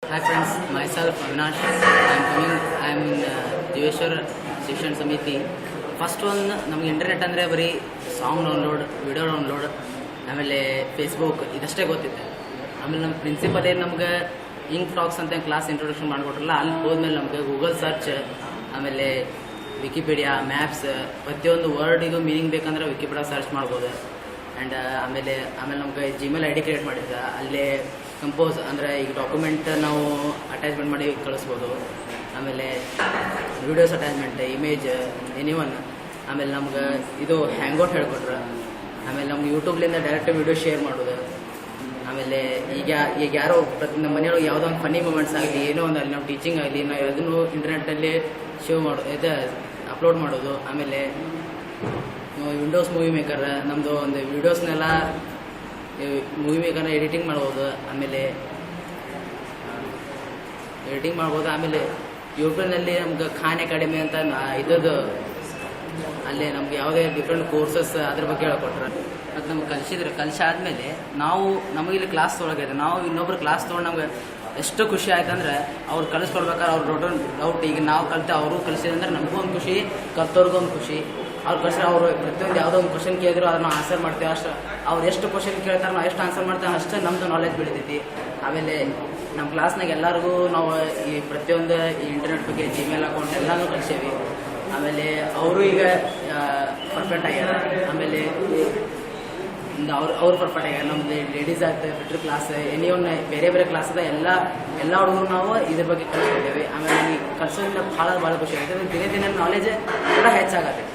Hi friends, myself Avinash. I am in Jiveshwar Shikshan Samiti. First ಒಂದು ನಮಗೆ internet ಅಂದರೆ ಬರೀ ಸಾಂಗ್ ಡೌನ್ಲೋಡ್, ವಿಡಿಯೋ ಡೌನ್ಲೋಡ್, ಆಮೇಲೆ Facebook ಇದಷ್ಟೇ ಗೊತ್ತಿದೆ. ಆಮೇಲೆ ನಮ್ಮ ಪ್ರಿನ್ಸಿಪಲ್ ಏನು ನಮ್ಗೆ ಇಂಕ್ ಟಾಕ್ಸ್ ಅಂತ ಕ್ಲಾಸ್ ಇಂಟ್ರೊಡಕ್ಷನ್ ಮಾಡಿಕೊಟ್ರಲ್ಲ, ಅಲ್ಲಿ ಹೋದ್ಮೇಲೆ ನಮಗೆ ಗೂಗಲ್ ಸರ್ಚ್, ಆಮೇಲೆ ವಿಕಿಪೀಡಿಯಾ, ಮ್ಯಾಪ್ಸ್, ಪ್ರತಿಯೊಂದು ವರ್ಡಿಗೂ ಮೀನಿಂಗ್ ಬೇಕಂದ್ರೆ ವಿಕಿಪೀಡಿಯಾ ಸರ್ಚ್ ಮಾಡ್ಬೋದು. ಆ್ಯಂಡ್ ಆಮೇಲೆ ನಮ್ಗೆ ಜಿಮೇಲ್ ಐ ಡಿ ಕ್ರಿಯೇಟ್ ಮಾಡಿದ್ದ, ಅಲ್ಲೇ ಕಂಪೋಸ್ ಅಂದರೆ ಈಗ ಡಾಕ್ಯುಮೆಂಟ್ ನಾವು ಅಟ್ಯಾಚ್ಮೆಂಟ್ ಮಾಡಿ ಕಳಿಸ್ಬೋದು. ಆಮೇಲೆ ವಿಡಿಯೋಸ್ ಅಟ್ಯಾಚ್ಮೆಂಟ್, ಇಮೇಜ್, ಎನಿವನ್. ಆಮೇಲೆ ನಮ್ಗೆ ಇದು ಹ್ಯಾಂಗ್ಔಟ್ ಹೇಳ್ಕೊಟ್ರೆ. ಆಮೇಲೆ ನಮ್ಗೆ ಯೂಟ್ಯೂಬ್ಲಿಂದ ಡೈರೆಕ್ಟ್ ವಿಡಿಯೋ ಶೇರ್ ಮಾಡೋದು. ಆಮೇಲೆ ಈಗ ಯಾರೋ ನಮ್ಮ ಮನೆಯೊಳಗೆ ಯಾವುದೋ ಒಂದು ಫನ್ನಿ ಮೂಮೆಂಟ್ಸ್ ಆಗಲಿ, ಏನೋ ಒಂದು ಅಲ್ಲಿ ನಾವು ಟೀಚಿಂಗ್ ಆಗಲಿ, ನಾವು ಅದನ್ನು ಇಂಟರ್ನೆಟ್ಟಲ್ಲಿ ಶೇವ್ ಮಾಡೋದು, ಅಪ್ಲೋಡ್ ಮಾಡೋದು. ಆಮೇಲೆ ವಿಂಡೋಸ್ ಮೂವಿ ಮೇಕರ್ ನಮ್ಮದು ಒಂದು ವೀಡಿಯೋಸ್ನೆಲ್ಲ ಮೂವಿ ಮೇಕರ್ನ ಎಡಿಟಿಂಗ್ ಮಾಡ್ಬೋದು. ಆಮೇಲೆ ಆಮೇಲೆ ಯೂಟ್ಯೂಬ್ನಲ್ಲಿ ನಮ್ಗೆ ಖಾನ್ ಅಕಾಡೆಮಿ ಅಂತ ಇದ್ದದ್ದು, ಅಲ್ಲಿ ನಮ್ಗೆ ಯಾವುದೇ ಡಿಫ್ರೆಂಟ್ ಕೋರ್ಸಸ್ ಅದ್ರ ಬಗ್ಗೆ ಹೇಳ್ಕೊಟ್ರೆ ಮತ್ತು ನಮ್ಗೆ ಕಲಿಸಾದ್ಮೇಲೆ ನಮಗಿಲ್ಲಿ ಕ್ಲಾಸ್ ತೊಗೊಳಗಿದೆ, ನಾವು ಇನ್ನೊಬ್ರು ಕ್ಲಾಸ್ ತೊಗೊಂಡು ನಮ್ಗೆ ಎಷ್ಟು ಖುಷಿ ಆಯ್ತು ಅಂದರೆ ಅವ್ರು ಕಲಿಸ್ಕೊಡ್ಬೇಕಾದ್ರೆ ಅವ್ರು ದೊಡ್ಡ ಡೌಟ್ ಈಗ ನಾವು ಕಲಿತೆ ಅವರು ಕಲಿಸಿದಂದ್ರೆ ನಮಗೂ ಒಂದು ಖುಷಿ, ಕಲ್ತವ್ರಿಗೂ ಒಂದು ಖುಷಿ. ಅವ್ರು ಕಲಿಸಿದ್ರೆ ಅವರು ಪ್ರತಿಯೊಂದು ಯಾವುದೋ ಒಂದು ಕ್ವಶನ್ ಕೇಳಿದ್ರು ಅದನ್ನು ಆನ್ಸರ್ ಮಾಡ್ತೇವೆ. ಅಷ್ಟು ಅವ್ರು ಎಷ್ಟು ಕ್ವಶನ್ ಕೇಳ್ತಾರೆ ನಾವು ಎಷ್ಟು ಆನ್ಸರ್ ಮಾಡ್ತೇವೆ ಅಷ್ಟೇ ನಮ್ಮದು ನಾಲೆಜ್ ಬೆಳಿತೈತಿ. ಆಮೇಲೆ ನಮ್ಮ ಕ್ಲಾಸ್ನಾಗ ಎಲ್ಲರಿಗೂ ನಾವು ಈ ಪ್ರತಿಯೊಂದು ಈ ಇಂಟರ್ನೆಟ್ ಬಗ್ಗೆ ಜಿಮೇಲ್ ಅಕೌಂಟ್ ಎಲ್ಲನೂ ಕಲಿಸೇವಿ. ಆಮೇಲೆ ಅವರು ಈಗ ಪರ್ಫೆಕ್ಟ್ ಆಗ್ಯಾರ. ಆಮೇಲೆ ಅವ್ರು ಪರ್ಫೆಕ್ಟ್ ಆಗ್ಯಾರ. ನಮ್ಮದು ಲೇಡೀಸ್ ಆಗ್ತದೆ, ಫಿಟ್ರ್ ಕ್ಲಾಸ್, ಎನಿವನ್ ಬೇರೆ ಕ್ಲಾಸ್ ಅದ ಎಲ್ಲ ಹುಡುಗರು ನಾವು ಇದ್ರ ಬಗ್ಗೆ ಕಲಿಸ್ಕೊಡ್ತೇವೆ. ಆಮೇಲೆ ಈ ಕಲಿಸೋದ್ರಿಂದ ಭಾಳ ಖುಷಿ ಆಗುತ್ತೆ. ದಿನೇ ನಾಲೆಜ್ ಕೂಡ ಹೆಚ್ಚಾಗತ್ತೆ.